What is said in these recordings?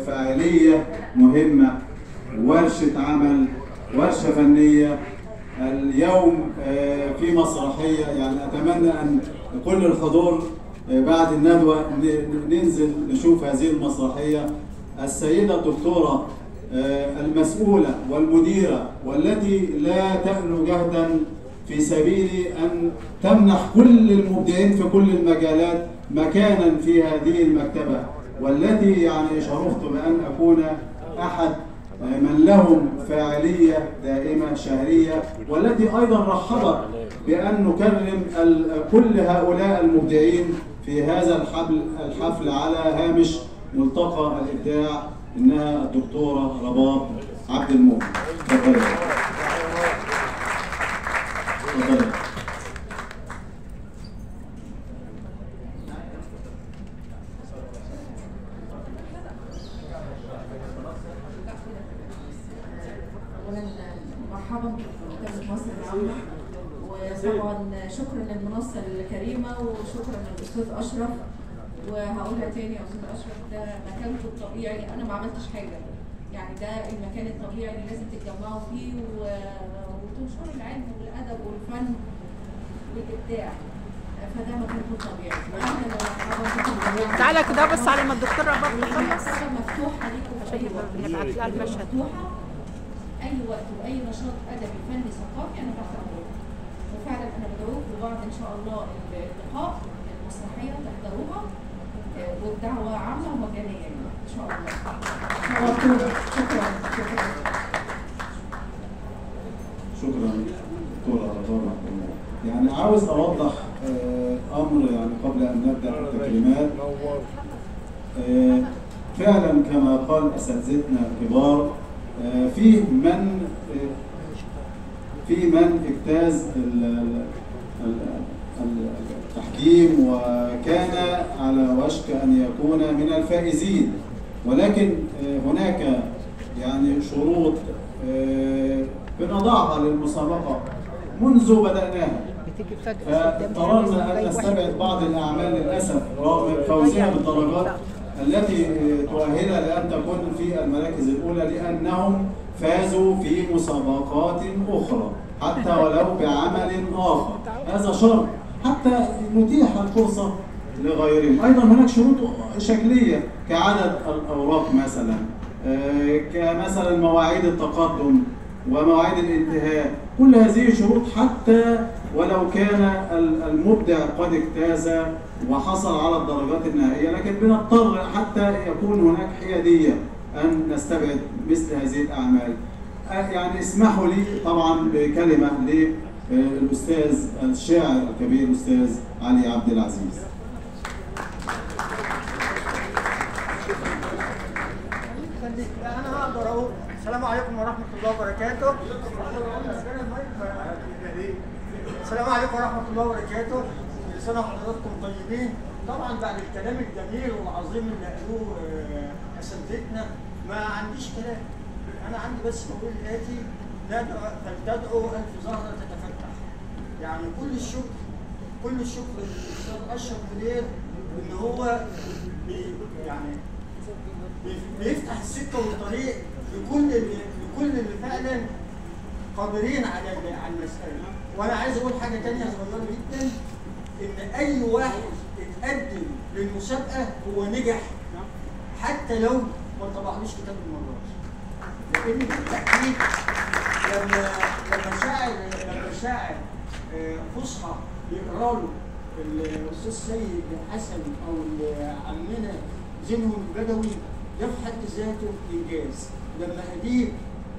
فاعلية مهمة، ورشة عمل، ورشة فنية. اليوم في مسرحية، يعني أتمنى أن كل الحضور بعد الندوة ننزل نشوف هذه المسرحية. السيدة الدكتورة المسؤولة والمديرة والتي لا تألو جهدا في سبيل أن تمنح كل المبدعين في كل المجالات مكانا في هذه المكتبة، والتي يعني شرفت بأن أكون أحد من لهم فاعلية دائمة شهرية، والتي أيضا رحبت بأن نكرم كل هؤلاء المبدعين في هذا الحفل على هامش ملتقى الإبداع. إنها الدكتورة رباب عبد المؤمن. تفضلي. تفضلي. مرحبا بمكتبة مصر العامة، وطبعا شكرا للمنصة الكريمة وشكرا للأستاذ أشرف. وهقولها تاني يا أستاذ أشرف، ده مكانكم الطبيعي، أنا ما عملتش حاجة، يعني ده المكان الطبيعي اللي لازم تتجمعوا فيه وتنشروا العلم والأدب والفن والإبداع، فده مكانكم الطبيعي. تعالى كده بس على ما الدكتور رباب تخلص. مفتوحة ليكم عشان نبعت لها المشهد. أي وقت وأي نشاط أدبي فني ثقافي أنا تحت أمركم. وفعلا أنا بدعوكم لبعض إن شاء الله اللقاء المسرحية تحضروها، والدعوة عامة ومجانية إن شاء الله. شكرا. شكرا دكتورة رباب. يعني عاوز أوضح أمر يعني قبل أن نبدأ التكريمات. فعلا كما قال أساتذتنا الكبار، في من اجتاز التحكيم وكان على وشك أن يكون من الفائزين، ولكن هناك يعني شروط بنضعها للمسابقة منذ بدأناها، فاضطررنا أن نستبعد بعض الأعمال للأسف رغم فوزها بالدرجات التي تؤهلها لأن تكون في المراكز الأولى، لأنهم فازوا في مسابقات أخرى حتى ولو بعمل آخر. هذا شرط حتى نتيح الفرصة لغيرهم. أيضا هناك شروط شكلية كعدد الأوراق مثلا، كمثلا مواعيد التقدم ومواعيد الانتهاء. كل هذه شروط حتى ولو كان المبدع قد اجتاز وحصل على الدرجات النهائية، لكن بنضطر حتى يكون هناك حيادية أن نستبعد مثل هذه الأعمال. يعني اسمحوا لي طبعا بكلمة للأستاذ الشاعر الكبير الأستاذ علي عبد العزيز. أنا هقدر أقول السلام عليكم ورحمة الله وبركاته. السلام عليكم ورحمة الله وبركاته. كل سنة وحضراتكم طيبين. طبعا بعد الكلام الجميل والعظيم اللي قالوه أساتذتنا ما عنديش كلام. أنا عندي بس بقول الآتي: فلتدعو ألف زهرة تتفتح. يعني كل الشكر للأستاذ أشرف بدير إن هو يعني بيفتح السكة والطريق لكل اللي فعلا قادرين على المسألة. وأنا عايز أقول حاجة تانية صغيرة جدا: إن أي واحد اتقدم للمسابقة هو نجح حتى لو ما طبعنيش كتاب المرات. لأن بالتأكيد لما شاعر فصحى بيقرا له الأستاذ سيد حسن أو عمنا زينهم البدوي، ده في حد ذاته إنجاز. لما أديب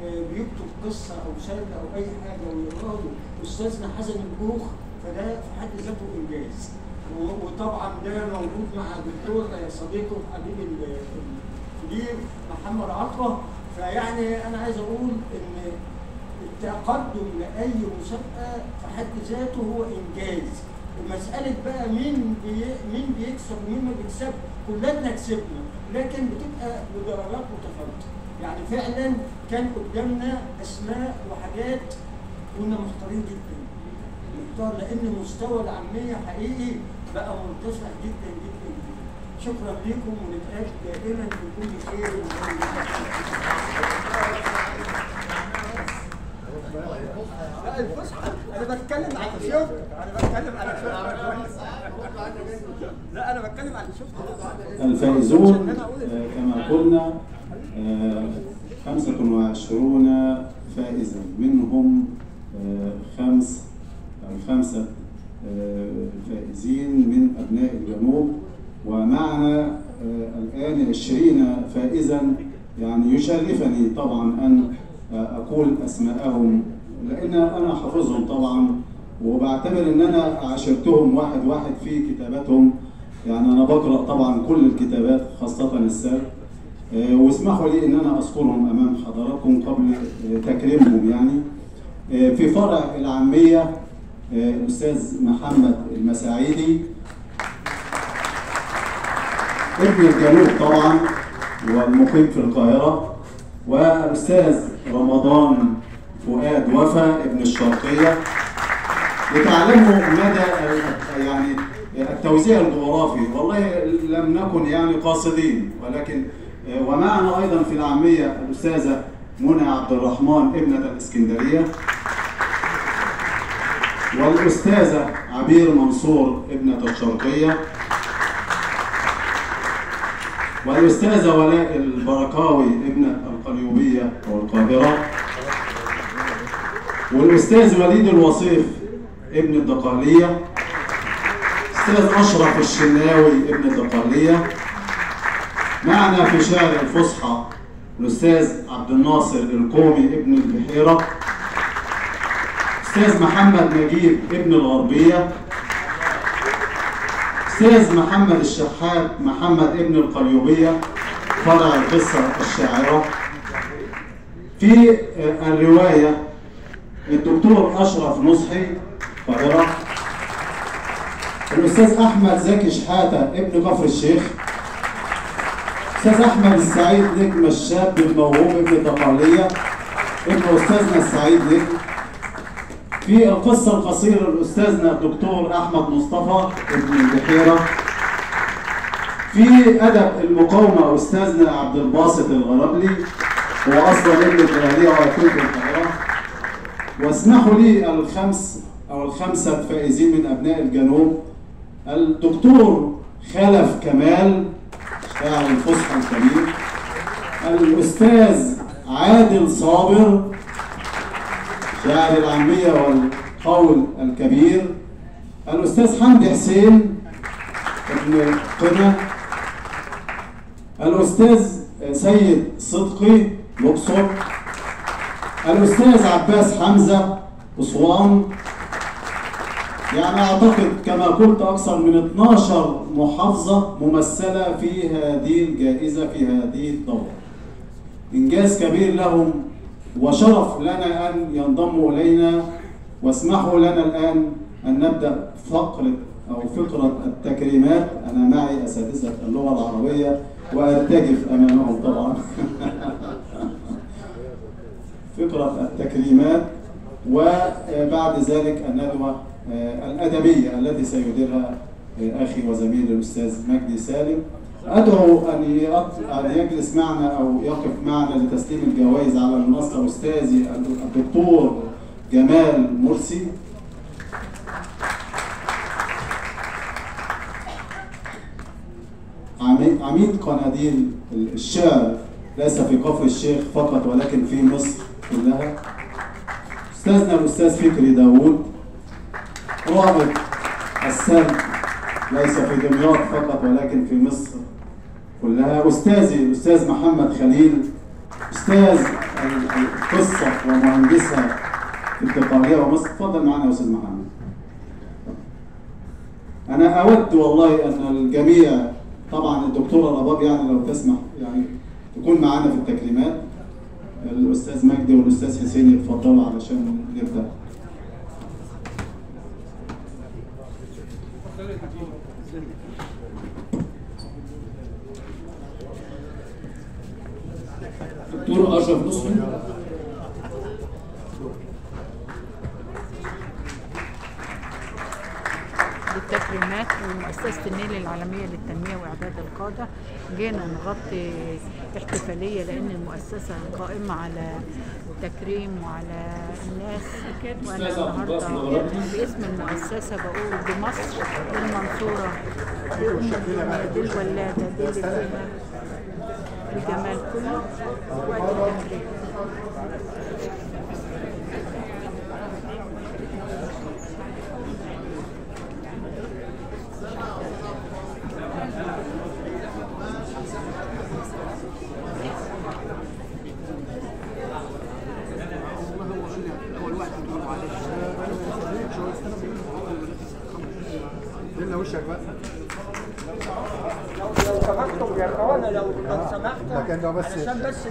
بيكتب قصة أو سردة أو أي حاجة ويقرأ له أستاذنا حسن الجوخ، فده في حد ذاته إنجاز. وطبعا ده موجود مع دكتور صديقه حبيب الكبير محمد عطوة. فيعني أنا عايز أقول إن التقدم لأي مسابقة في حد ذاته هو إنجاز. ومسألة بقى مين بيكسب ومين ما بيكسب، كلنا كسبنا، لكن بتبقى بدرجات متفاوتة. يعني فعلا كان قدامنا أسماء وحاجات كنا محتارين جدا، لأن مستوى العامية حقيقي بقى مرتفع جدا جدا جدا. شكرا لكم ونتقابل دائما بكل خير لا الفسحه انا بتكلم عن الشغل، لا انا بتكلم عن الشغل. الفائزون كما قلنا 25 فائزا، منهم خمسة فائزين من أبناء الجنوب، ومعنا الآن 20 فائزا. يعني يشرفني طبعا أن أقول أسماءهم لأن أنا حافظهم طبعا، وبعتبر أن أنا عاشرتهم واحد واحد في كتاباتهم. يعني أنا بقرأ طبعا كل الكتابات خاصة السرد، واسمحوا لي أن أنا أذكرهم أمام حضراتكم قبل تكريمهم. يعني في فرع العامية الأستاذ محمد المساعيدي ابن الجنوب طبعا والمقيم في القاهرة، والأستاذ رمضان فؤاد وفا ابن الشرقية، لتعلموا مدى يعني التوزيع الجغرافي. والله لم نكن يعني قاصدين، ولكن ومعنا أيضا في العامية الأستاذة منى عبد الرحمن ابنة الإسكندرية، والأستاذة عبير منصور ابنة الشرقية، والأستاذة ولاء البركاوي ابنة القليوبية والقاهرة، والأستاذ وليد الوصيف ابن الدقهلية، أستاذ أشرف الشناوي ابن الدقهلية. معنا في شارع الفصحى الأستاذ عبد الناصر القومي ابن البحيرة، أستاذ محمد نجيب ابن الغربية، أستاذ محمد الشحات محمد ابن القليوبية فرع القصة الشاعرة. في الرواية الدكتور أشرف نصحي القاهرة، الأستاذ أحمد زكي شحاتة ابن كفر الشيخ، أستاذ أحمد السعيد نجم الشاب الموهوب ابن الدقهلية ابن أستاذنا السعيد نجم. في القصة القصيرة الأستاذنا الدكتور أحمد مصطفى ابن البحيرة. في أدب المقاومة أستاذنا عبد الباسط الغربلي، هو أصلا ابن الدقهلية ويكون في القاهرة. واسمحوا لي الخمسة فائزين من أبناء الجنوب: الدكتور خلف كمال شاعر الفصحى الكبير، الأستاذ عادل صابر شاعر العامية والقول الكبير، الأستاذ حمدي حسين ابن قنا، الأستاذ سيد صدقي الأقصر، الأستاذ عباس حمزة أسوان. يعني أعتقد كما قلت أكثر من 12 محافظة ممثلة في هذه الجائزة في هذه الدورة. إنجاز كبير لهم وشرف لنا أن ينضموا إلينا. واسمحوا لنا الآن أن نبدأ فقرة التكريمات. أنا معي أساتذة اللغة العربية وأرتجف أمامهم طبعا. فقرة التكريمات، وبعد ذلك الندوة الأدبية التي سيديرها أخي وزميلي الأستاذ مجدي سالم. أدعو أن يجلس معنا أو يقف معنا لتسليم الجوائز على المنصة أستاذي الدكتور جمال مرسي. عميد قناديل الشعر ليس في كفر الشيخ فقط ولكن في مصر كلها. أستاذنا الأستاذ فكري داوود رائد السرد ليس في دمياط فقط ولكن في مصر كلها. أستاذي الأستاذ محمد خليل أستاذ القصة ومهندسها في الدقهلية ومصر. اتفضل معنا يا أستاذ محمد. أنا أود والله أن الجميع طبعا الدكتورة رباب يعني لو تسمح يعني تكون معانا في التكريمات. الأستاذ مجدي والأستاذ حسين يتفضلوا علشان نبدأ. دكتور أشرف نصحي. التكريمات من مؤسسة مؤسسة النيل العالمية للتنمية وإعداد القادة. جينا نغطي احتفالية لأن المؤسسة قائمة على التكريم وعلى الناس، وأنا النهاردة باسم المؤسسة بقول دي مصر، دي المنصورة، دي الولادة، دي اللي فيها الجمال كله، وادي الأمريكا. دلنا وشك بقى. لو سمحتم يا اخوانا، لو سمحتم لكن ده بس علشان بس